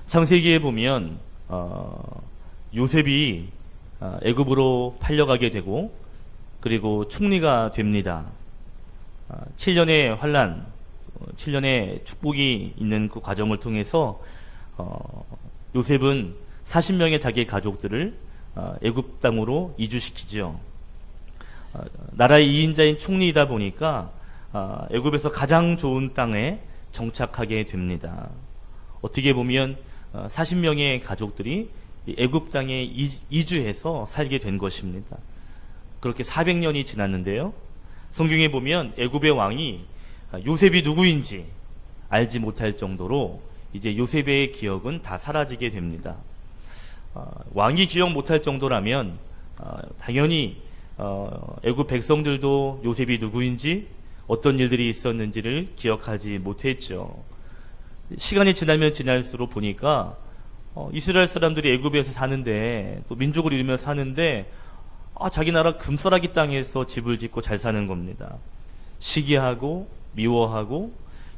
창세기에 보면 요셉이 애굽으로 팔려가게 되고 그리고 총리가 됩니다. 7년의 환란, 7년의 축복이 있는 그 과정을 통해서 요셉은 40명의 자기 가족들을 애굽 땅으로 이주시키죠. 나라의 2인자인 총리이다 보니까 애굽에서 가장 좋은 땅에 정착하게 됩니다. 어떻게 보면 40명의 가족들이 애굽 땅에 이주해서 살게 된 것입니다. 그렇게 400년이 지났는데요. 성경에 보면 애굽의 왕이 요셉이 누구인지 알지 못할 정도로 이제 요셉의 기억은 다 사라지게 됩니다. 왕이 기억 못할 정도라면 당연히 애굽 백성들도 요셉이 누구인지 어떤 일들이 있었는지를 기억하지 못했죠. 시간이 지나면 지날수록 보니까 이스라엘 사람들이 애굽에서 사는데 또 민족을 이루며 사는데 자기 나라 금싸라기 땅에서 집을 짓고 잘 사는 겁니다. 시기하고 미워하고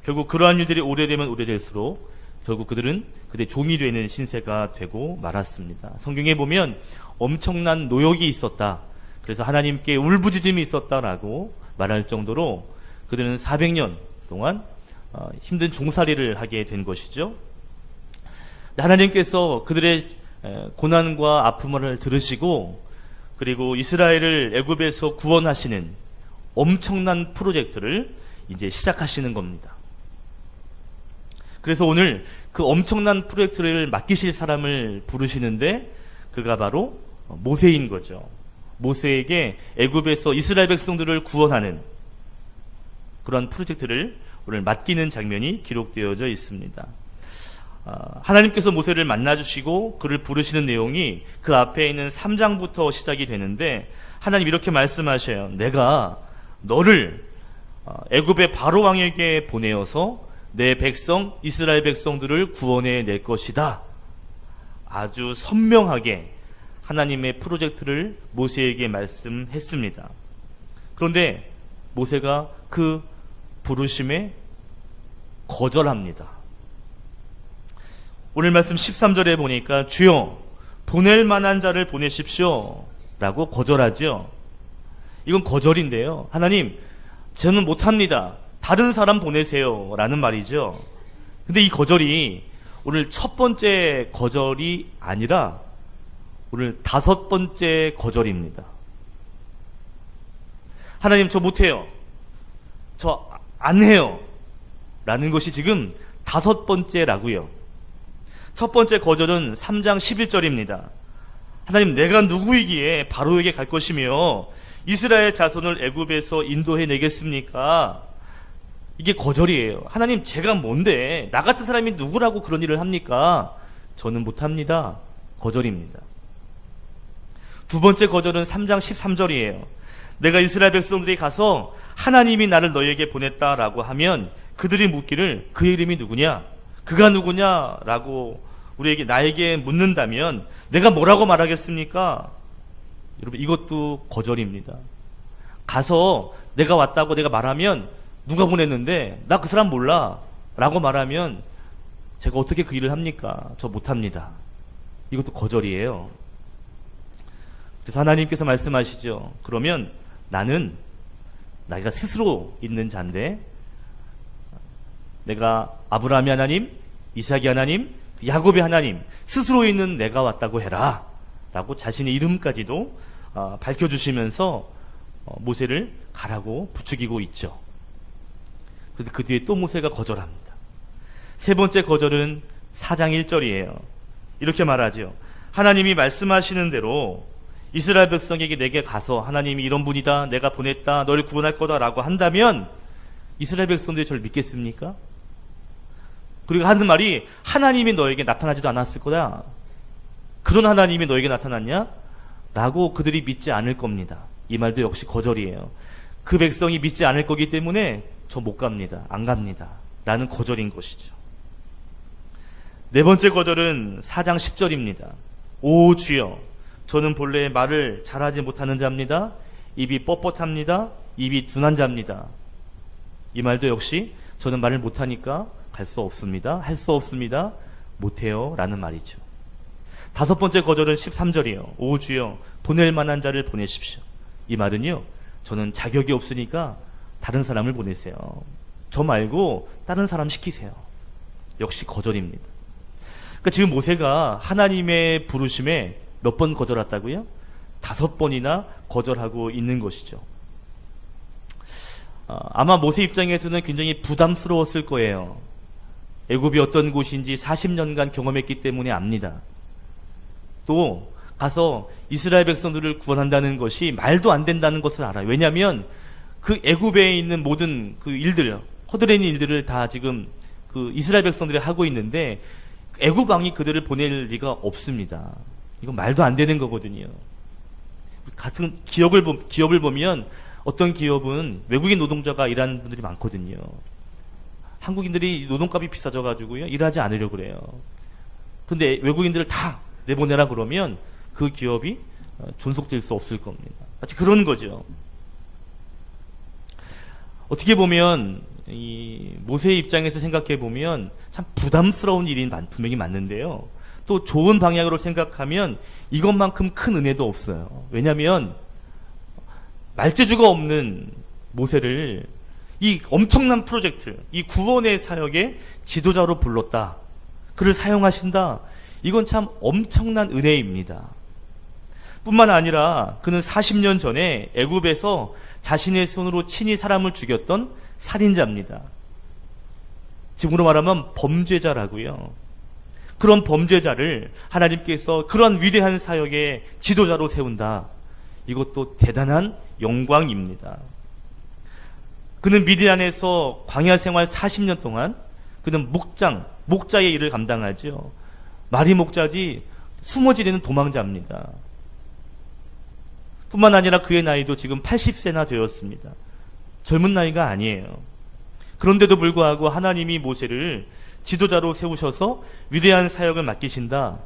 결국 그러한 일들이 오래되면 오래될수록 결국 그들은 그들의 종이 되는 신세가 되고 말았습니다. 성경에 보면 엄청난 노역이 있었다. 그래서 하나님께 울부짖음이 있었다라고 말할 정도로 그들은 400년 동안 힘든 종살이를 하게 된 것이죠. 하나님께서 그들의 고난과 아픔을 들으시고 그리고 이스라엘을 애굽에서 구원하시는 엄청난 프로젝트를 이제 시작하시는 겁니다. 그래서 오늘 그 엄청난 프로젝트를 맡기실 사람을 부르시는데 그가 바로 모세인 거죠. 모세에게 애굽에서 이스라엘 백성들을 구원하는 그런 프로젝트를 오늘 맡기는 장면이 기록되어져 있습니다. 하나님께서 모세를 만나주시고 그를 부르시는 내용이 그 앞에 있는 3장부터 시작이 되는데 하나님 이렇게 말씀하셔요. 내가 너를 애굽의 바로 왕에게 보내어서 내 백성 이스라엘 백성들을 구원해 낼 것이다. 아주 선명하게 하나님의 프로젝트를 모세에게 말씀했습니다. 그런데 모세가 그 부르심에 거절합니다. 오늘 말씀 13절에 보니까 주여 보낼 만한 자를 보내십시오 라고 거절하죠. 이건 거절인데요. 하나님 저는 못합니다. 다른 사람 보내세요 라는 말이죠. 근데 이 거절이 오늘 첫 번째 거절이 아니라 오늘 5번째 거절입니다. 하나님 저 못해요. 저 안 해요 라는 것이 지금 5번째라고요. 첫 번째 거절은 3장 11절입니다. 하나님 내가 누구이기에 바로에게 갈 것이며 이스라엘 자손을 애굽에서 인도해 내겠습니까? 이게 거절이에요. 하나님 제가 뭔데 나 같은 사람이 누구라고 그런 일을 합니까? 저는 못합니다. 거절입니다. 두 번째 거절은 3장 13절이에요. 내가 이스라엘 백성들이 가서 하나님이 나를 너희에게 보냈다라고 하면 그들이 묻기를 그의 이름이 누구냐? 그가 누구냐라고 나에게 묻는다면 내가 뭐라고 말하겠습니까? 여러분 이것도 거절입니다. 가서 내가 왔다고 내가 말하면 누가 보냈는데 나 그 사람 몰라 라고 말하면 제가 어떻게 그 일을 합니까? 저 못합니다. 이것도 거절이에요. 그래서 하나님께서 말씀하시죠. 그러면 나는 내가 스스로 있는 자인데 내가 아브라함의 하나님, 이삭의 하나님, 야곱의 하나님 스스로 있는 내가 왔다고 해라 라고 자신의 이름까지도 밝혀주시면서 모세를 가라고 부추기고 있죠. 그런데 그 뒤에 또 모세가 거절합니다. 세 번째 거절은 4장 1절이에요. 이렇게 말하죠. 하나님이 말씀하시는 대로 이스라엘 백성에게 내게 가서 하나님이 이런 분이다 내가 보냈다 너를 구원할 거다 라고 한다면 이스라엘 백성들이 저를 믿겠습니까? 그리고 하는 말이 하나님이 너에게 나타나지도 않았을 거다. 그런 하나님이 너에게 나타났냐? 라고 그들이 믿지 않을 겁니다. 이 말도 역시 거절이에요. 그 백성이 믿지 않을 거기 때문에 저 못 갑니다. 안 갑니다. 라는 거절인 것이죠. 네 번째 거절은 4장 10절입니다. 오 주여 저는 본래 말을 잘하지 못하는 자입니다. 입이 뻣뻣합니다. 입이 둔한 자입니다. 이 말도 역시 저는 말을 못하니까 갈 수 없습니다. 할 수 없습니다. 못해요 라는 말이죠. 다섯 번째 거절은 13절이에요. 오 주여 보낼 만한 자를 보내십시오. 이 말은요, 저는 자격이 없으니까 다른 사람을 보내세요. 저 말고 다른 사람 시키세요. 역시 거절입니다. 그러니까 지금 모세가 하나님의 부르심에 몇 번 거절했다고요? 5번이나 거절하고 있는 것이죠. 아마 모세 입장에서는 굉장히 부담스러웠을 거예요. 애굽이 어떤 곳인지 40년간 경험했기 때문에 압니다. 또 가서 이스라엘 백성들을 구원한다는 것이 말도 안 된다는 것을 알아요. 왜냐하면 그 애굽에 있는 모든 그 일들, 허들에 있는 일들을 다 지금 그 이스라엘 백성들이 하고 있는데 애굽 왕이 그들을 보낼 리가 없습니다. 이건 말도 안 되는 거거든요. 같은 기업을 보면 어떤 기업은 외국인 노동자가 일하는 분들이 많거든요. 한국인들이 노동값이 비싸져가지고요, 일하지 않으려고 그래요. 근데 외국인들을 다 내보내라 그러면 그 기업이 존속될 수 없을 겁니다. 마치 그런 거죠. 어떻게 보면 이 모세의 입장에서 생각해 보면 참 부담스러운 일이 분명히 맞는데요. 또 좋은 방향으로 생각하면 이것만큼 큰 은혜도 없어요. 왜냐하면 말재주가 없는 모세를 이 엄청난 프로젝트, 이 구원의 사역의 지도자로 불렀다. 그를 사용하신다. 이건 참 엄청난 은혜입니다. 뿐만 아니라 그는 40년 전에 애굽에서 자신의 손으로 친히 사람을 죽였던 살인자입니다. 지금으로 말하면 범죄자라고요. 그런 범죄자를 하나님께서 그런 위대한 사역의 지도자로 세운다. 이것도 대단한 영광입니다. 그는 미디안에서 광야 생활 40년 동안 그는 목자의 일을 감당하죠. 말이 목자지 숨어 지내는 도망자입니다. 뿐만 아니라 그의 나이도 지금 80세나 되었습니다. 젊은 나이가 아니에요. 그런데도 불구하고 하나님이 모세를 지도자로 세우셔서 위대한 사역을 맡기신다.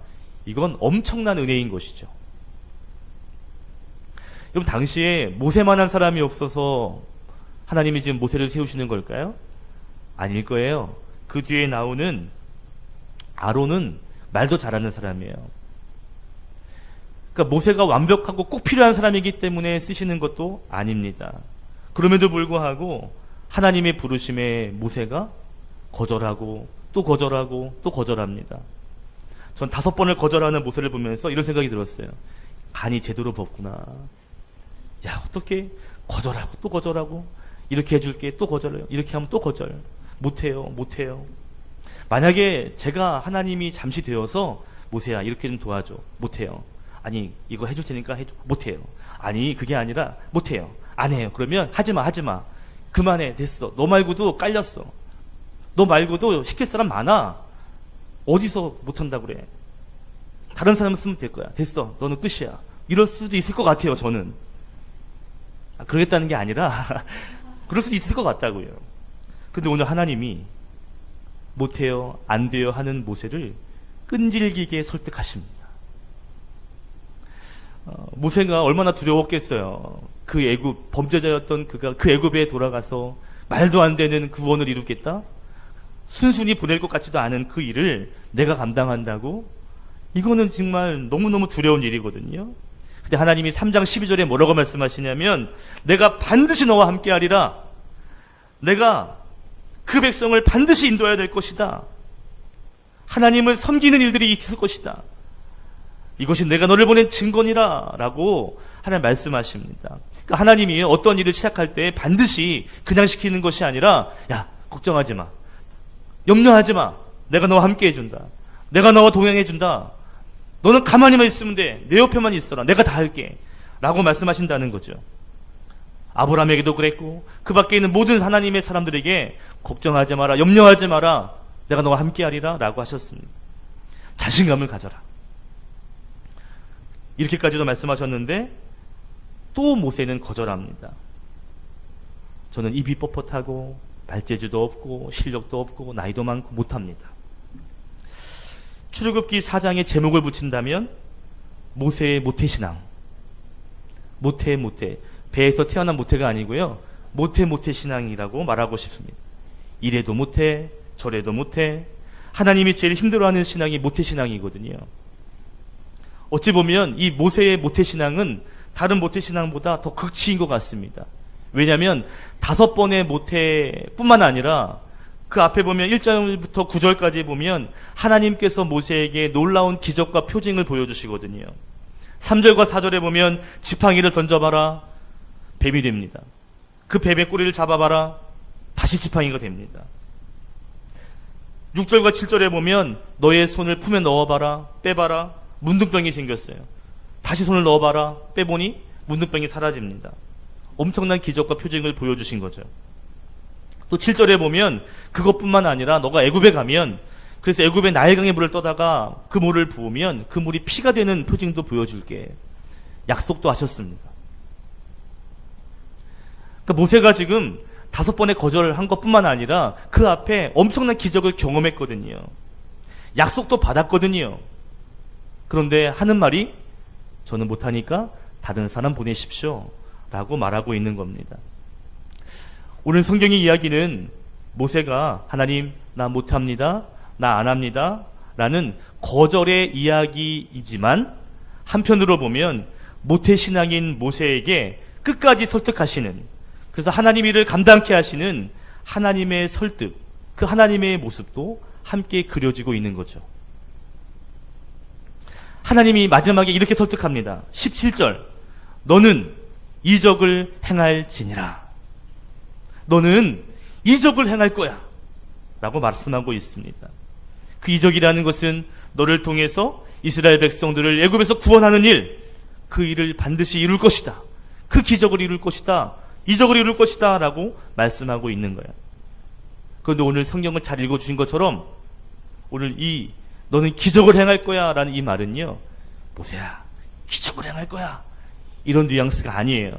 이건 엄청난 은혜인 것이죠. 여러분, 당시에 모세만한 사람이 없어서 하나님이 지금 모세를 세우시는 걸까요? 아닐 거예요. 그 뒤에 나오는 아론은 말도 잘하는 사람이에요. 그러니까 모세가 완벽하고 꼭 필요한 사람이기 때문에 쓰시는 것도 아닙니다. 그럼에도 불구하고 하나님의 부르심에 모세가 거절하고 또 거절하고 또 거절합니다. 전 5번을 거절하는 모세를 보면서 이런 생각이 들었어요. 간이 제대로 벗구나. 야, 어떻게 거절하고 또 거절하고, 이렇게 해줄게 또 거절해요. 이렇게 하면 또 거절. 못해요. 만약에 제가 하나님이 잠시 되어서 모세야 이렇게 좀 도와줘. 못해요. 아니 이거 해줄 테니까 해줘. 못해요. 아니 그게 아니라 못해요. 안 해요. 그러면 하지마. 그만해. 됐어. 너 말고도 깔렸어. 너 말고도 시킬 사람 많아. 어디서 못한다고 그래. 다른 사람 쓰면 될 거야. 됐어. 너는 끝이야. 이럴 수도 있을 것 같아요. 저는. 그러겠다는 게 아니라 그럴 수도 있을 것 같다고요. 근데 오늘 하나님이 못해요, 안 돼요 하는 모세를 끈질기게 설득하십니다. 모세가 얼마나 두려웠겠어요. 그 애굽 범죄자였던 그가 그 애굽에 돌아가서 말도 안 되는 구원을 이루겠다? 순순히 보낼 것 같지도 않은 그 일을 내가 감당한다고? 이거는 정말 너무너무 두려운 일이거든요. 근데 하나님이 3장 12절에 뭐라고 말씀하시냐면, 내가 반드시 너와 함께 하리라. 내가 그 백성을 반드시 인도해야 될 것이다. 하나님을 섬기는 일들이 있을 것이다. 이것이 내가 너를 보낸 증거니라 라고 하나님 말씀하십니다. 그러니까 하나님이 어떤 일을 시작할 때 반드시 그냥 시키는 것이 아니라, 야, 걱정하지 마. 염려하지 마. 내가 너와 함께 해준다. 내가 너와 동행해준다. 너는 가만히만 있으면 돼. 내 옆에만 있어라. 내가 다 할게. 라고 말씀하신다는 거죠. 아브라함에게도 그랬고 그 밖에 있는 모든 하나님의 사람들에게 걱정하지 마라. 염려하지 마라. 내가 너와 함께 하리라 라고 하셨습니다. 자신감을 가져라. 이렇게까지도 말씀하셨는데 또 모세는 거절합니다. 저는 입이 뻣뻣하고 말재주도 없고 실력도 없고 나이도 많고 못합니다. 출애굽기 4장에 제목을 붙인다면 모세의 모태신앙. 모태. 배에서 태어난 모태가 아니고요. 모태 신앙이라고 말하고 싶습니다. 이래도 못해, 저래도 못해. 하나님이 제일 힘들어하는 신앙이 모태신앙이거든요. 어찌 보면 이 모세의 모태신앙은 다른 모태신앙보다 더 극치인 것 같습니다. 왜냐하면 5번의 모태뿐만 아니라 그 앞에 보면 1절부터 9절까지 보면 하나님께서 모세에게 놀라운 기적과 표징을 보여주시거든요. 3절과 4절에 보면 지팡이를 던져봐라, 뱀이 됩니다. 그 뱀의 꼬리를 잡아봐라, 다시 지팡이가 됩니다. 6절과 7절에 보면 너의 손을 품에 넣어봐라, 빼봐라, 문둥병이 생겼어요. 다시 손을 넣어봐라, 빼보니 문둥병이 사라집니다. 엄청난 기적과 표징을 보여주신 거죠. 또 7절에 보면 그것뿐만 아니라 너가 애굽에 가면, 그래서 애굽의 나일강의 물을 떠다가 그 물을 부으면 그 물이 피가 되는 표징도 보여줄게, 약속도 하셨습니다. 그러니까 모세가 지금 5번의 거절한 것뿐만 아니라 그 앞에 엄청난 기적을 경험했거든요. 약속도 받았거든요. 그런데 하는 말이 저는 못하니까 다른 사람 보내십시오 라고 말하고 있는 겁니다. 오늘 성경의 이야기는 모세가 하나님 나 못합니다, 나 안 합니다 라는 거절의 이야기이지만, 한편으로 보면 모태신앙인 모세에게 끝까지 설득하시는, 그래서 하나님 일을 감당케 하시는 하나님의 설득, 그 하나님의 모습도 함께 그려지고 있는 거죠. 하나님이 마지막에 이렇게 설득합니다. 17절, 너는 이적을 행할지니라. 너는 이적을 행할 거야 라고 말씀하고 있습니다. 그 이적이라는 것은 너를 통해서 이스라엘 백성들을 애굽에서 구원하는 일, 그 일을 반드시 이룰 것이다, 그 기적을 이룰 것이다, 이적을 이룰 것이다 라고 말씀하고 있는 거야. 그런데 오늘 성경을 잘 읽어주신 것처럼 오늘 이 너는 기적을 행할 거야 라는 이 말은요, 모세야 기적을 행할 거야 이런 뉘앙스가 아니에요.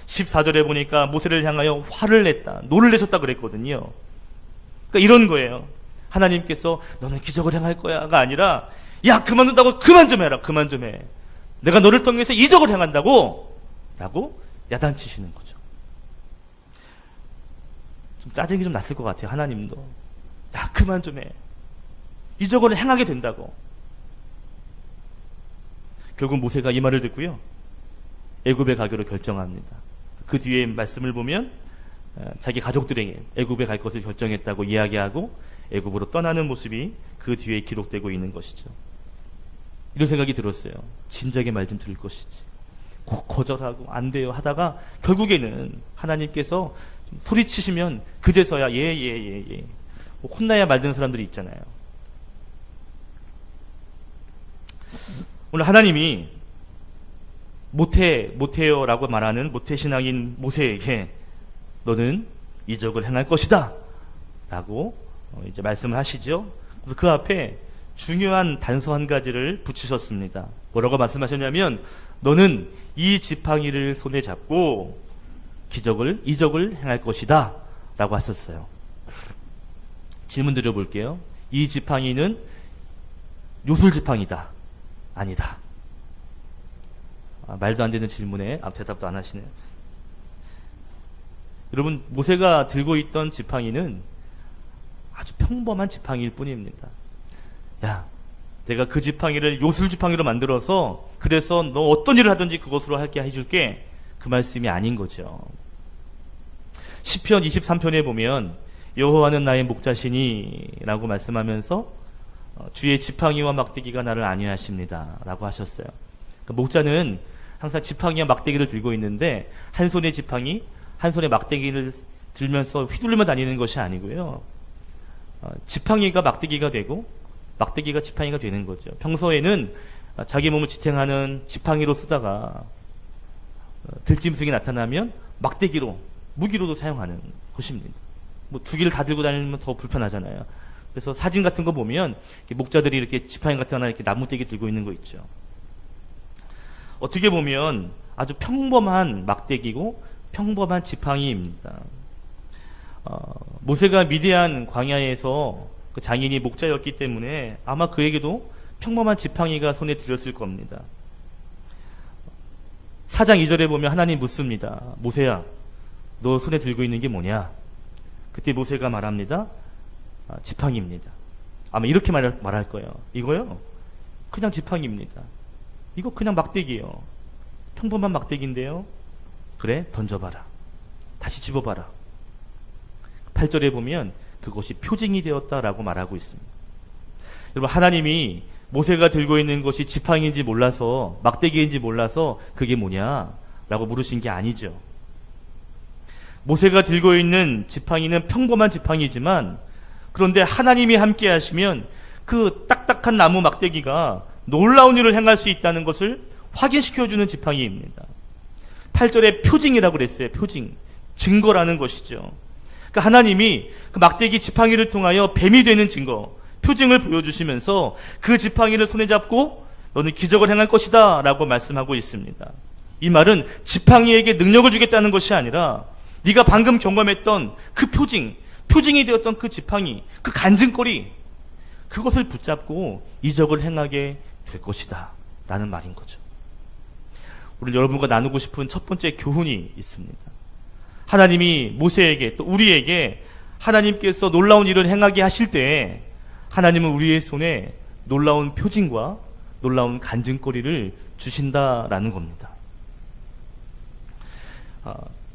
14절에 보니까 모세를 향하여 화를 냈다, 노를 내셨다 그랬거든요. 그러니까 이런 거예요. 하나님께서 너는 기적을 행할 거야가 아니라, 야 그만둔다고 그만 좀 해라, 그만 좀 해, 내가 너를 통해서 이적을 행한다고 라고 야단치시는 거죠. 좀 짜증이 좀 났을 것 같아요. 하나님도 야 그만 좀 해, 이적을 행하게 된다고. 결국 모세가 이 말을 듣고요, 애굽에 가기로 결정합니다. 그 뒤에 말씀을 보면 자기 가족들에게 애굽에 갈 것을 결정했다고 이야기하고 애굽으로 떠나는 모습이 그 뒤에 기록되고 있는 것이죠. 이런 생각이 들었어요. 진작에 말 좀 들을 것이지, 꼭 거절하고 안 돼요 하다가 결국에는 하나님께서 좀 소리치시면 그제서야 예. 뭐 혼나야 말 듣는 사람들이 있잖아요. 오늘 하나님이 못해요 라고 말하는 모태신앙인 모세에게 너는 이적을 행할 것이다 라고 이제 말씀을 하시죠. 그래서 그 앞에 중요한 단서 한 가지를 붙이셨습니다. 뭐라고 말씀하셨냐면, 너는 이 지팡이를 손에 잡고 이적을 행할 것이다 라고 하셨어요. 질문 드려볼게요. 이 지팡이는 요술 지팡이다, 아니다? 말도 안 되는 질문에 대답도 안 하시네요. 여러분, 모세가 들고 있던 지팡이는 아주 평범한 지팡이일 뿐입니다. 야, 내가 그 지팡이를 요술 지팡이로 만들어서 그래서 너 어떤 일을 하든지 그것으로 할게 해줄게, 그 말씀이 아닌 거죠. 시편 23편에 보면 여호와는 나의 목자시니 라고 말씀하면서 주의 지팡이와 막대기가 나를 안위하십니다 라고 하셨어요. 그러니까 목자는 항상 지팡이와 막대기를 들고 있는데, 한 손에 지팡이, 한 손에 막대기를 들면서 휘둘리며 다니는 것이 아니고요, 지팡이가 막대기가 되고 막대기가 지팡이가 되는 거죠. 평소에는 자기 몸을 지탱하는 지팡이로 쓰다가 들짐승이 나타나면 막대기로, 무기로도 사용하는 것입니다. 뭐 두 개를 다 들고 다니면 더 불편하잖아요. 그래서 사진 같은 거 보면 목자들이 이렇게 지팡이 같은 하나 이렇게 나무대기 들고 있는 거 있죠. 어떻게 보면 아주 평범한 막대기고 평범한 지팡이입니다. 모세가 미디안 광야에서 그 장인이 목자였기 때문에 아마 그에게도 평범한 지팡이가 손에 들렸을 겁니다. 4장 2절에 보면 하나님 묻습니다. 모세야, 너 손에 들고 있는 게 뭐냐? 그때 모세가 말합니다. 지팡이입니다. 아마 이렇게 말할 거예요. 이거요, 그냥 지팡이입니다. 이거 그냥 막대기예요. 평범한 막대기인데요. 그래, 던져봐라. 다시 집어봐라. 8절에 보면 그것이 표징이 되었다라고 말하고 있습니다. 여러분, 하나님이 모세가 들고 있는 것이 지팡이인지 몰라서, 막대기인지 몰라서 그게 뭐냐라고 물으신 게 아니죠. 모세가 들고 있는 지팡이는 평범한 지팡이지만, 그런데 하나님이 함께 하시면 그 딱딱한 나무 막대기가 놀라운 일을 행할 수 있다는 것을 확인시켜주는 지팡이입니다. 8절에 표징이라고 그랬어요. 표징. 증거라는 것이죠. 그러니까 하나님이 그 막대기 지팡이를 통하여 뱀이 되는 증거, 표징을 보여주시면서 그 지팡이를 손에 잡고 너는 기적을 행할 것이다 라고 말씀하고 있습니다. 이 말은 지팡이에게 능력을 주겠다는 것이 아니라 네가 방금 경험했던 그 표징이 되었던 그 지팡이, 그 간증거리, 그것을 붙잡고 이적을 행하게 될 것이다 라는 말인 거죠. 우리 여러분과 나누고 싶은 첫 번째 교훈이 있습니다. 하나님이 모세에게, 또 우리에게 하나님께서 놀라운 일을 행하게 하실 때 하나님은 우리의 손에 놀라운 표징과 놀라운 간증거리를 주신다라는 겁니다.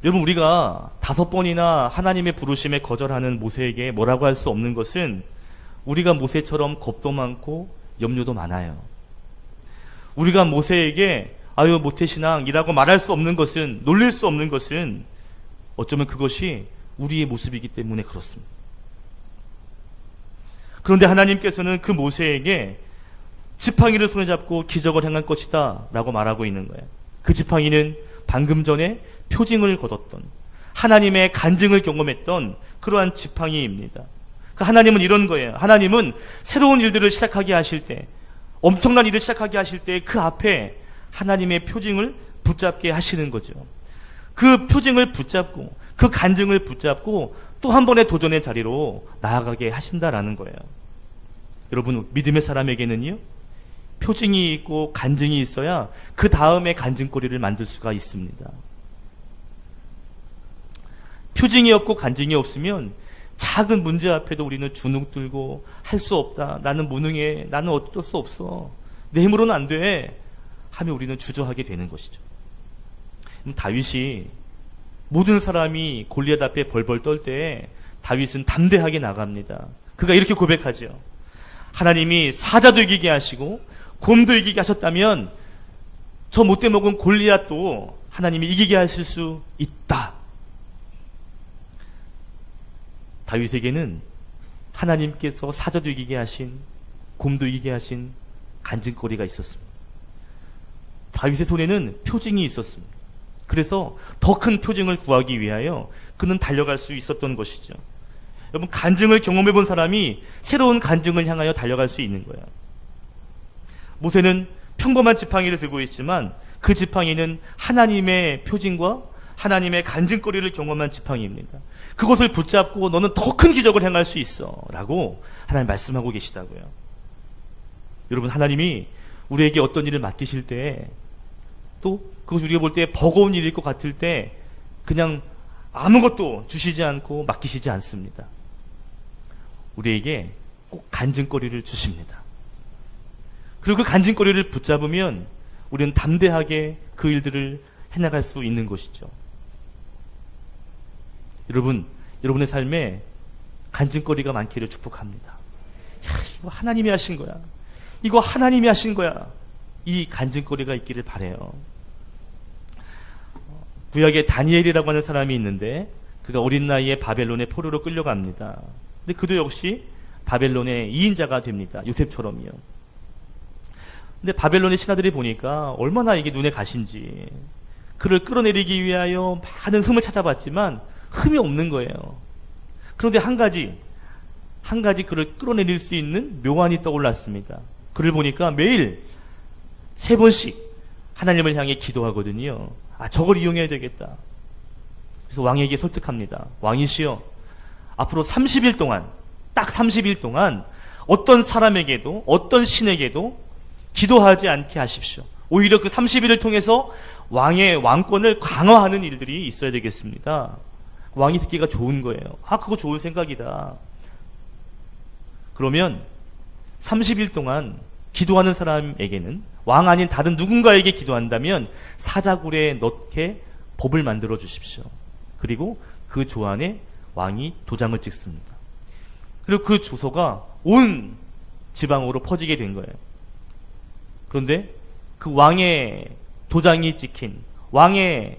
여러분, 우리가 5번이나 하나님의 부르심에 거절하는 모세에게 뭐라고 할 수 없는 것은 우리가 모세처럼 겁도 많고 염려도 많아요. 우리가 모세에게 아유 모태신앙이라고 말할 수 없는 것은, 놀릴 수 없는 것은 어쩌면 그것이 우리의 모습이기 때문에 그렇습니다. 그런데 하나님께서는 그 모세에게 지팡이를 손에 잡고 기적을 행할 것이다 라고 말하고 있는 거예요. 그 지팡이는 방금 전에 표징을 거뒀던, 하나님의 간증을 경험했던 그러한 지팡이입니다. 하나님은 이런 거예요. 하나님은 새로운 일들을 시작하게 하실 때, 엄청난 일을 시작하게 하실 때 그 앞에 하나님의 표징을 붙잡게 하시는 거죠. 그 표징을 붙잡고, 그 간증을 붙잡고 또 한 번의 도전의 자리로 나아가게 하신다라는 거예요. 여러분, 믿음의 사람에게는요, 표징이 있고 간증이 있어야 그 다음에 간증거리를 만들 수가 있습니다. 표징이 없고 간증이 없으면 작은 문제 앞에도 우리는 주눅 들고 할 수 없다, 나는 무능해, 나는 어쩔 수 없어, 내 힘으로는 안 돼 하며 우리는 주저하게 되는 것이죠. 다윗이, 모든 사람이 골리앗 앞에 벌벌 떨 때 다윗은 담대하게 나갑니다. 그가 이렇게 고백하죠. 하나님이 사자도 이기게 하시고 곰도 이기게 하셨다면 저 못돼 먹은 골리앗도 하나님이 이기게 하실 수 있다. 다윗에게는 하나님께서 사자도 이기게 하신, 곰도 이기게 하신 간증거리가 있었습니다. 다윗의 손에는 표징이 있었습니다. 그래서 더 큰 표징을 구하기 위하여 그는 달려갈 수 있었던 것이죠. 여러분, 간증을 경험해 본 사람이 새로운 간증을 향하여 달려갈 수 있는 거예요. 모세는 평범한 지팡이를 들고 있지만 그 지팡이는 하나님의 표징과 하나님의 간증거리를 경험한 지팡이입니다. 그것을 붙잡고 너는 더 큰 기적을 행할 수 있어 라고 하나님 말씀하고 계시다고요. 여러분, 하나님이 우리에게 어떤 일을 맡기실 때, 또 그것이 우리가 볼 때 버거운 일일 것 같을 때 그냥 아무것도 주시지 않고 맡기시지 않습니다. 우리에게 꼭 간증거리를 주십니다. 그리고 그 간증거리를 붙잡으면 우리는 담대하게 그 일들을 해나갈 수 있는 것이죠. 여러분, 여러분의 삶에 간증거리가 많기를 축복합니다. 이거 하나님이 하신 거야, 이거 하나님이 하신 거야, 이 간증거리가 있기를 바라요. 구약에 다니엘이라고 하는 사람이 있는데 그가 어린 나이에 바벨론의 포로로 끌려갑니다. 근데 그도 역시 바벨론의 2인자가 됩니다. 요셉처럼요. 근데 바벨론의 신하들이 보니까 얼마나 이게 눈에 가신지, 그를 끌어내리기 위하여 많은 흠을 찾아봤지만 흠이 없는 거예요. 그런데 한 가지 그를 끌어내릴 수 있는 묘안이 떠올랐습니다. 그를 보니까 매일 3번씩 하나님을 향해 기도하거든요. 저걸 이용해야 되겠다. 그래서 왕에게 설득합니다. 왕이시여, 앞으로 30일 동안, 딱 30일 동안 어떤 사람에게도, 어떤 신에게도 기도하지 않게 하십시오. 오히려 그 30일을 통해서 왕의 왕권을 강화하는 일들이 있어야 되겠습니다. 왕이 듣기가 좋은 거예요. 그거 좋은 생각이다. 그러면 30일 동안 기도하는 사람에게는, 왕 아닌 다른 누군가에게 기도한다면 사자굴에 넣게 법을 만들어 주십시오. 그리고 그 조안에 왕이 도장을 찍습니다. 그리고 그 주소가 온 지방으로 퍼지게 된 거예요. 그런데 그 왕의 도장이 찍힌, 왕의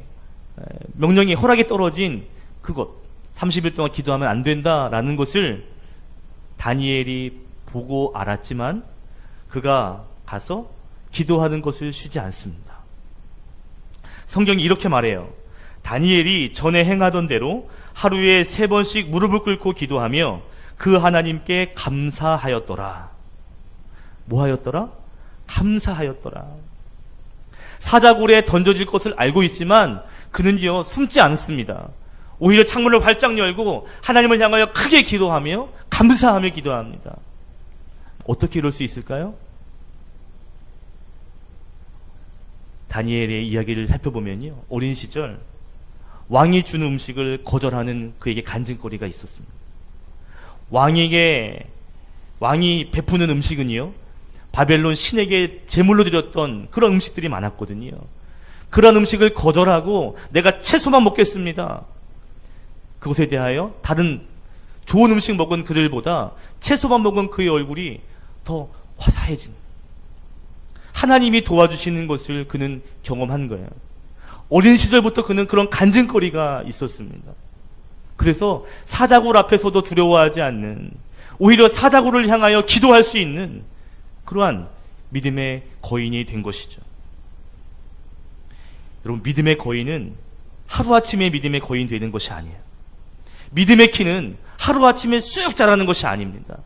명령이 허락이 떨어진 그것, 30일 동안 기도하면 안 된다라는 것을 다니엘이 보고 알았지만 그가 가서 기도하는 것을 쉬지 않습니다. 성경이 이렇게 말해요. 다니엘이 전에 행하던 대로 하루에 3번씩 무릎을 꿇고 기도하며 그 하나님께 감사하였더라. 뭐 하였더라? 감사하였더라. 사자굴에 던져질 것을 알고 있지만 그는요, 숨지 않습니다. 오히려 창문을 활짝 열고 하나님을 향하여 크게 기도하며 감사하며 기도합니다. 어떻게 이럴 수 있을까요? 다니엘의 이야기를 살펴보면요, 어린 시절 왕이 주는 음식을 거절하는 그에게 간증거리가 있었습니다. 왕이 베푸는 음식은요, 바벨론 신에게 제물로 드렸던 그런 음식들이 많았거든요. 그런 음식을 거절하고 내가 채소만 먹겠습니다. 그것에 대하여 다른 좋은 음식 먹은 그들보다 채소만 먹은 그의 얼굴이 더 화사해진, 하나님이 도와주시는 것을 그는 경험한 거예요. 어린 시절부터 그는 그런 간증거리가 있었습니다. 그래서 사자굴 앞에서도 두려워하지 않는, 오히려 사자굴을 향하여 기도할 수 있는 그러한 믿음의 거인이 된 것이죠. 여러분, 믿음의 거인은 하루아침에 믿음의 거인 되는 것이 아니에요. 믿음의 키는 하루아침에 쑥 자라는 것이 아닙니다.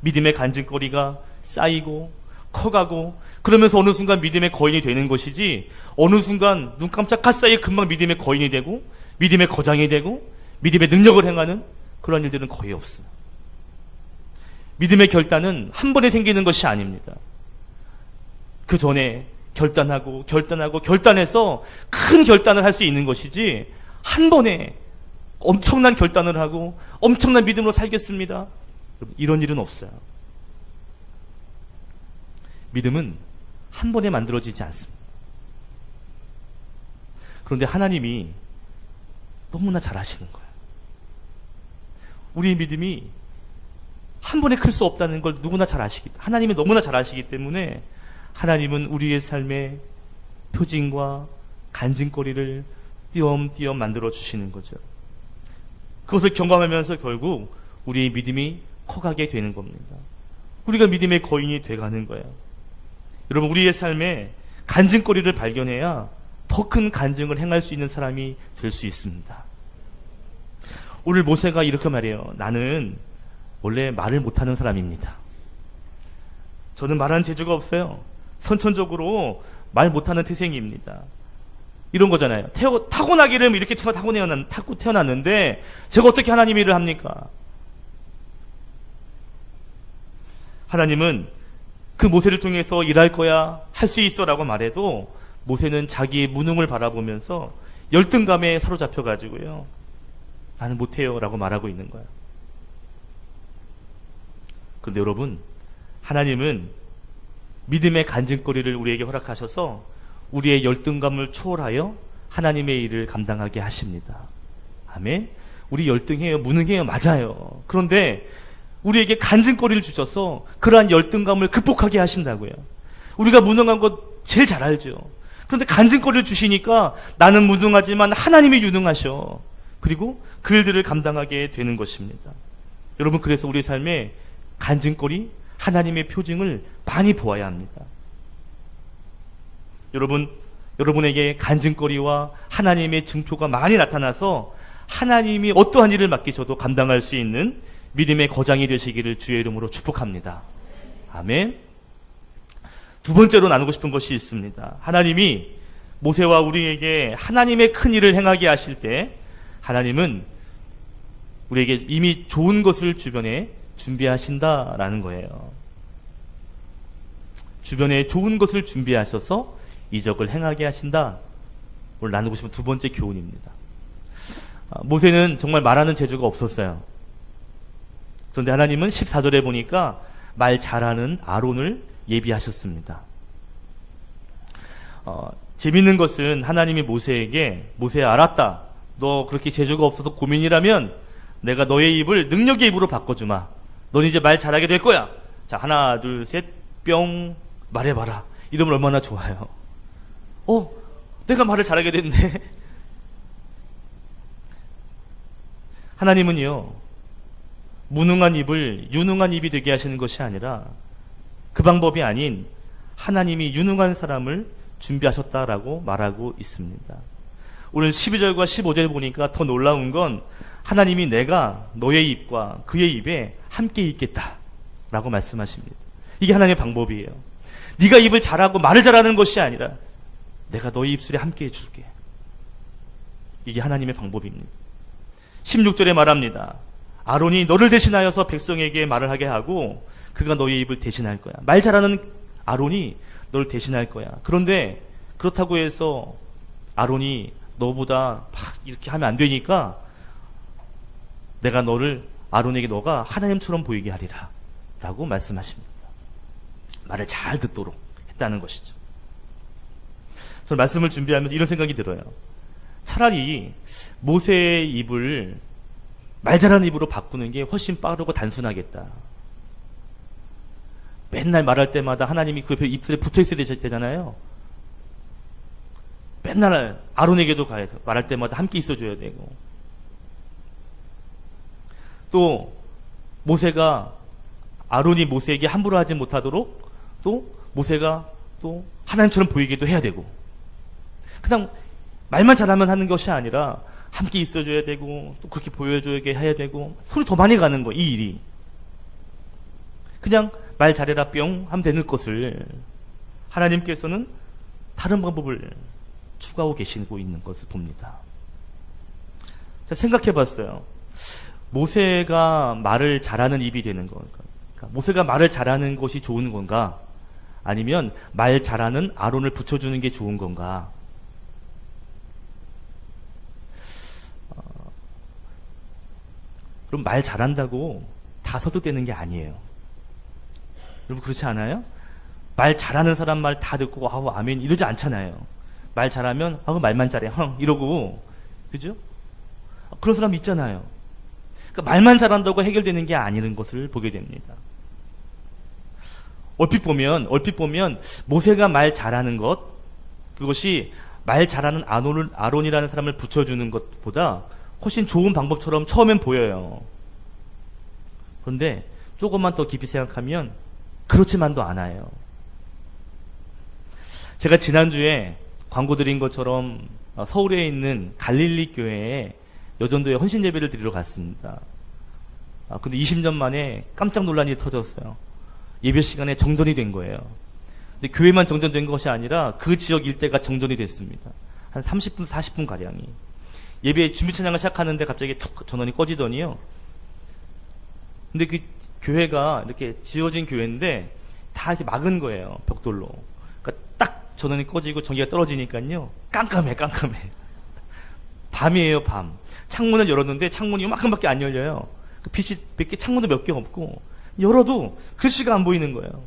믿음의 간증거리가 쌓이고 커가고 그러면서 어느 순간 믿음의 거인이 되는 것이지, 어느 순간 눈 깜짝할 사이에 금방 믿음의 거인이 되고 믿음의 거장이 되고 믿음의 능력을 행하는 그런 일들은 거의 없어요. 믿음의 결단은 한 번에 생기는 것이 아닙니다. 그 전에 결단해서 큰 결단을 할 수 있는 것이지, 한 번에 엄청난 결단을 하고 엄청난 믿음으로 살겠습니다, 이런 일은 없어요. 믿음은 한 번에 만들어지지 않습니다. 그런데 하나님이 너무나 잘하시는 거예요. 우리의 믿음이 한 번에 클 수 없다는 걸 누구나 잘 아시기, 하나님이 너무나 잘 아시기 때문에 하나님은 우리의 삶의 표징과 간증거리를 띄엄띄엄 만들어 주시는 거죠. 그것을 경험하면서 결국 우리의 믿음이 커가게 되는 겁니다. 우리가 믿음의 거인이 돼가는 거예요. 여러분, 우리의 삶에 간증거리를 발견해야 더 큰 간증을 행할 수 있는 사람이 될 수 있습니다. 오늘 모세가 이렇게 말해요. 나는 원래 말을 못하는 사람입니다. 저는 말하는 재주가 없어요. 선천적으로 말 못하는 태생입니다. 이런 거잖아요. 타고나기를 이렇게 타고 태어났는데 제가 어떻게 하나님 일을 합니까? 하나님은 그 모세를 통해서 일할 거야, 할 수 있어 라고 말해도 모세는 자기의 무능을 바라보면서 열등감에 사로잡혀가지고요, 나는 못해요 라고 말하고 있는 거예요. 그런데 여러분, 하나님은 믿음의 간증거리를 우리에게 허락하셔서 우리의 열등감을 초월하여 하나님의 일을 감당하게 하십니다. 아멘. 우리 열등해요, 무능해요, 맞아요. 그런데 우리에게 간증거리를 주셔서 그러한 열등감을 극복하게 하신다고요. 우리가 무능한 것 제일 잘 알죠. 그런데 간증거리를 주시니까 나는 무능하지만 하나님이 유능하셔. 그리고 그 일들을 감당하게 되는 것입니다. 여러분, 그래서 우리 삶에 간증거리, 하나님의 표징을 많이 보아야 합니다. 여러분에게 간증거리와 하나님의 증표가 많이 나타나서 하나님이 어떠한 일을 맡기셔도 감당할 수 있는 믿음의 거장이 되시기를 주의 이름으로 축복합니다. 아멘. 두 번째로 나누고 싶은 것이 있습니다. 하나님이 모세와 우리에게 하나님의 큰 일을 행하게 하실 때 하나님은 우리에게 이미 좋은 것을 주변에 준비하신다라는 거예요. 주변에 좋은 것을 준비하셔서 이적을 행하게 하신다. 오늘 나누고 싶은 두 번째 교훈입니다. 모세는 정말 말하는 재주가 없었어요. 그런데 하나님은 14절에 보니까 말 잘하는 아론을 예비하셨습니다. 재밌는 것은 하나님이 모세에게 모세야 알았다. 너 그렇게 재주가 없어서 고민이라면 내가 너의 입을 능력의 입으로 바꿔주마. 넌 이제 말 잘하게 될 거야. 자, 하나 둘 셋 뿅 말해봐라. 이러면 얼마나 좋아요. 내가 말을 잘하게 됐네. 하나님은요, 무능한 입을 유능한 입이 되게 하시는 것이 아니라 그 방법이 아닌 하나님이 유능한 사람을 준비하셨다라고 말하고 있습니다. 오늘 12절과 15절 보니까 더 놀라운 건 하나님이 내가 너의 입과 그의 입에 함께 있겠다라고 말씀하십니다. 이게 하나님의 방법이에요. 네가 입을 잘하고 말을 잘하는 것이 아니라 내가 너의 입술에 함께 해줄게. 이게 하나님의 방법입니다. 16절에 말합니다. 아론이 너를 대신하여서 백성에게 말을 하게 하고 그가 너의 입을 대신할 거야. 말 잘하는 아론이 너를 대신할 거야. 그런데 그렇다고 해서 아론이 너보다 막 이렇게 하면 안 되니까 내가 아론에게 너가 하나님처럼 보이게 하리라 라고 말씀하십니다. 말을 잘 듣도록 했다는 것이죠. 저는 말씀을 준비하면서 이런 생각이 들어요. 차라리 모세의 입을 말 잘하는 입으로 바꾸는 게 훨씬 빠르고 단순하겠다. 맨날 말할 때마다 하나님이 그 입술에 붙어 있어야 되잖아요. 맨날 아론에게도 가서 말할 때마다 함께 있어줘야 되고, 또 아론이 모세에게 함부로 하지 못하도록 또 모세가 또 하나님처럼 보이기도 해야 되고, 그냥 말만 잘하면 하는 것이 아니라 함께 있어줘야 되고 또 그렇게 보여줘야 해야 되고, 손이 더 많이 가는 거예요. 이 일이 그냥 말 잘해라 뿅 하면 되는 것을 하나님께서는 다른 방법을 추가하고 계시고 있는 것을 봅니다. 제가 생각해 봤어요. 모세가 말을 잘하는 입이 되는 건가? 그러니까 모세가 말을 잘하는 것이 좋은 건가? 아니면 말 잘하는 아론을 붙여주는 게 좋은 건가? 그럼 말 잘한다고 다 설득되는 게 아니에요. 여러분 그렇지 않아요? 말 잘하는 사람 말 다 듣고 아우 아멘 이러지 않잖아요. 말 잘하면 아우 말만 잘해 이러고, 그죠? 그런 사람 있잖아요. 그러니까 말만 잘한다고 해결되는 게 아니는 것을 보게 됩니다. 얼핏 보면 모세가 말 잘하는 것, 그것이 말 잘하는 아론이라는 사람을 붙여주는 것보다 훨씬 좋은 방법처럼 처음엔 보여요. 그런데 조금만 더 깊이 생각하면 그렇지만도 않아요. 제가 지난주에 광고 드린 것처럼 서울에 있는 갈릴리 교회에 여전도에 헌신 예배를 드리러 갔습니다. 근데 20년 만에 깜짝 논란이 터졌어요. 예배 시간에 정전이 된 거예요. 근데 교회만 정전된 것이 아니라 그 지역 일대가 정전이 됐습니다. 한 30분, 40분 가량이. 예배 준비 찬양을 시작하는데 갑자기 툭 전원이 꺼지더니요. 근데 그 교회가 이렇게 지어진 교회인데 다 이렇게 막은 거예요. 벽돌로. 그러니까 딱 전원이 꺼지고 전기가 떨어지니까요. 깜깜해. 밤이에요, 밤. 창문을 열었는데 창문이 이만큼밖에 안 열려요. 빛이 몇 개, 창문도 몇 개 없고 열어도 글씨가 안 보이는 거예요.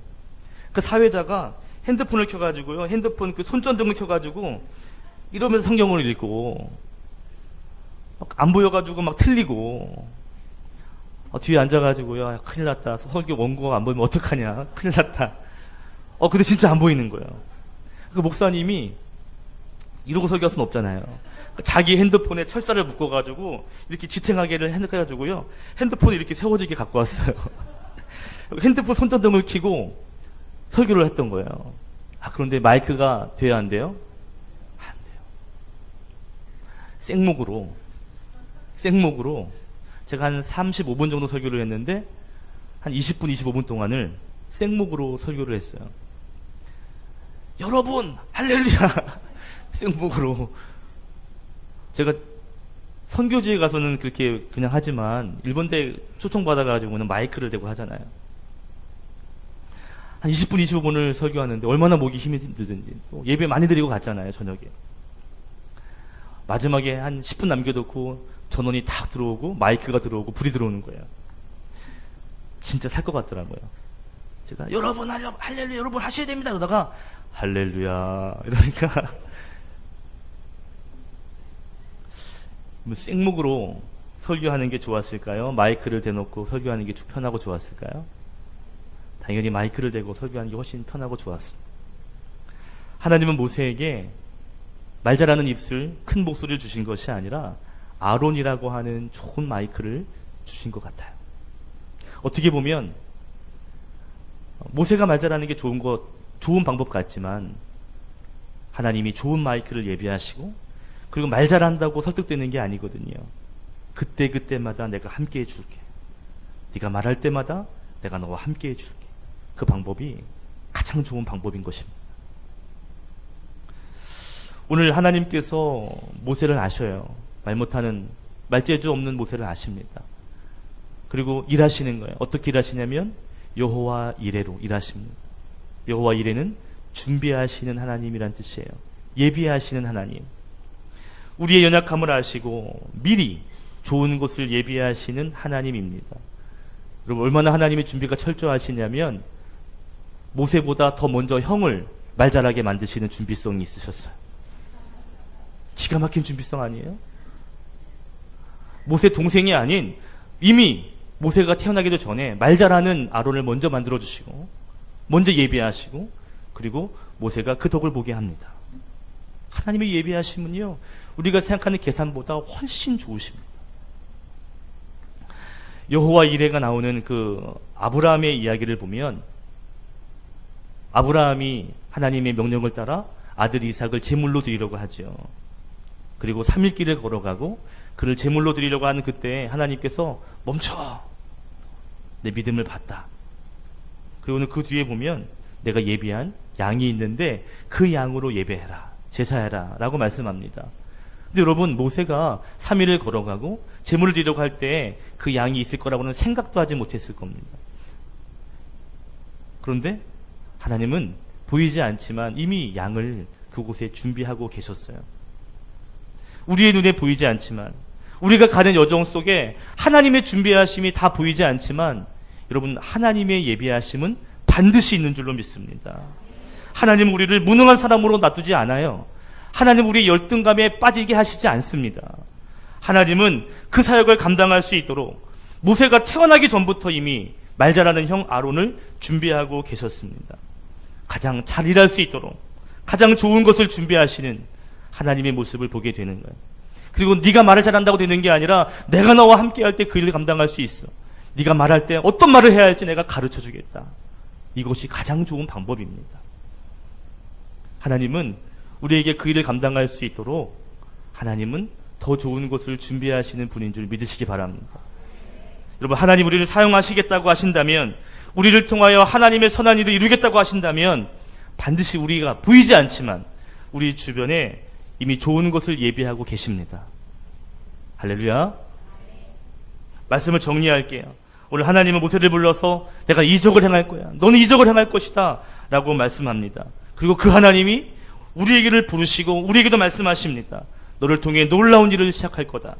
그 사회자가 핸드폰을 켜가지고요. 핸드폰 그 손전등을 켜가지고 이러면서 성경을 읽고 막 안 보여가지고 막 틀리고 뒤에 앉아가지고요. 큰일 났다. 설교 원고가 안 보이면 어떡하냐. 큰일 났다. 근데 진짜 안 보이는 거예요. 그 목사님이 이러고 설교할 수는 없잖아요. 자기 핸드폰에 철사를 묶어가지고 이렇게 지탱하게를 해가지고요. 핸드폰을 이렇게 세워지게 갖고 왔어요. 핸드폰 손전등을 켜고 설교를 했던 거예요. 그런데 마이크가 돼야 안 돼요? 안 돼요. 생목으로 제가 한 35분 정도 설교를 했는데 한 20분, 25분 동안을 생목으로 설교를 했어요. 여러분, 할렐루야! 생목으로. 제가 선교지에 가서는 그렇게 그냥 하지만 일본대 초청받아가지고는 마이크를 대고 하잖아요. 한 20분, 25분을 설교하는데 얼마나 목이 힘이 들든지. 또 예배 많이 드리고 갔잖아요, 저녁에. 마지막에 한 10분 남겨놓고 전원이 탁 들어오고 마이크가 들어오고 불이 들어오는 거예요. 진짜 살 것 같더라고요. 제가 여러분 할렐루야 여러분 하셔야 됩니다 그러다가 할렐루야 이러니까 뭐 생목으로 설교하는 게 좋았을까요? 마이크를 대놓고 설교하는 게 편하고 좋았을까요? 당연히 마이크를 대고 설교하는 게 훨씬 편하고 좋았습니다. 하나님은 모세에게 말 잘하는 입술, 큰 목소리를 주신 것이 아니라 아론이라고 하는 좋은 마이크를 주신 것 같아요. 어떻게 보면 모세가 말 잘하는 게 좋은 방법 같지만 하나님이 좋은 마이크를 예비하시고 그리고 말 잘한다고 설득되는 게 아니거든요. 그때마다 내가 함께 해줄게. 네가 말할 때마다 내가 너와 함께 해줄게. 그 방법이 가장 좋은 방법인 것입니다. 오늘 하나님께서 모세를 아셔요. 말 못하는 말재주 없는 모세를 아십니다. 그리고 일하시는 거예요. 어떻게 일하시냐면 여호와 이레로 일하십니다. 여호와 이레는 준비하시는 하나님이란 뜻이에요. 예비하시는 하나님. 우리의 연약함을 아시고 미리 좋은 것을 예비하시는 하나님입니다. 여러분 얼마나 하나님의 준비가 철저하시냐면 모세보다 더 먼저 형을 말 잘하게 만드시는 준비성이 있으셨어요. 기가 막힌 준비성 아니에요? 모세 동생이 아닌 이미 모세가 태어나기도 전에 말 잘하는 아론을 먼저 만들어주시고 먼저 예비하시고 그리고 모세가 그 덕을 보게 합니다. 하나님의 예비하심은요 우리가 생각하는 계산보다 훨씬 좋으십니다. 여호와 이레가 나오는 그 아브라함의 이야기를 보면 아브라함이 하나님의 명령을 따라 아들 이삭을 제물로 드리려고 하죠. 그리고 3일 길을 걸어가고 그를 제물로 드리려고 하는 그때 하나님께서 멈춰! 내 믿음을 봤다. 그리고 오늘 그 뒤에 보면 내가 예비한 양이 있는데 그 양으로 예배해라. 제사해라. 라고 말씀합니다. 근데 여러분 모세가 3일을 걸어가고 제물을 드리려고 할 때 그 양이 있을 거라고는 생각도 하지 못했을 겁니다. 그런데 하나님은 보이지 않지만 이미 양을 그곳에 준비하고 계셨어요. 우리의 눈에 보이지 않지만 우리가 가는 여정 속에 하나님의 준비하심이 다 보이지 않지만 여러분 하나님의 예비하심은 반드시 있는 줄로 믿습니다. 하나님은 우리를 무능한 사람으로 놔두지 않아요. 하나님은 우리의 열등감에 빠지게 하시지 않습니다. 하나님은 그 사역을 감당할 수 있도록 모세가 태어나기 전부터 이미 말 잘하는 형 아론을 준비하고 계셨습니다. 가장 잘 일할 수 있도록 가장 좋은 것을 준비하시는 하나님의 모습을 보게 되는 거예요. 그리고 네가 말을 잘한다고 되는 게 아니라 내가 너와 함께 할 때 그 일을 감당할 수 있어. 네가 말할 때 어떤 말을 해야 할지 내가 가르쳐 주겠다. 이것이 가장 좋은 방법입니다. 하나님은 우리에게 그 일을 감당할 수 있도록 하나님은 더 좋은 것을 준비하시는 분인 줄 믿으시기 바랍니다. 여러분 하나님 우리를 사용하시겠다고 하신다면 우리를 통하여 하나님의 선한 일을 이루겠다고 하신다면 반드시 우리가 보이지 않지만 우리 주변에 이미 좋은 것을 예비하고 계십니다. 할렐루야. 말씀을 정리할게요. 오늘 하나님은 모세를 불러서 내가 이적을 행할 거야. 너는 이적을 행할 것이다. 라고 말씀합니다. 그리고 그 하나님이 우리에게를 부르시고 우리에게도 말씀하십니다. 너를 통해 놀라운 일을 시작할 거다.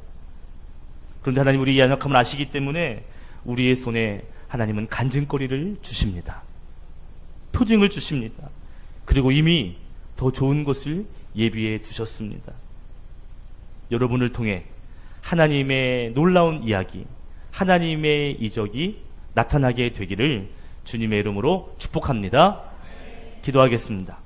그런데 하나님 우리의 연약함을 아시기 때문에 우리의 손에 하나님은 간증거리를 주십니다. 표징을 주십니다. 그리고 이미 더 좋은 것을 예비해 두셨습니다. 여러분을 통해 하나님의 놀라운 이야기, 하나님의 이적이 나타나게 되기를 주님의 이름으로 축복합니다. 기도하겠습니다.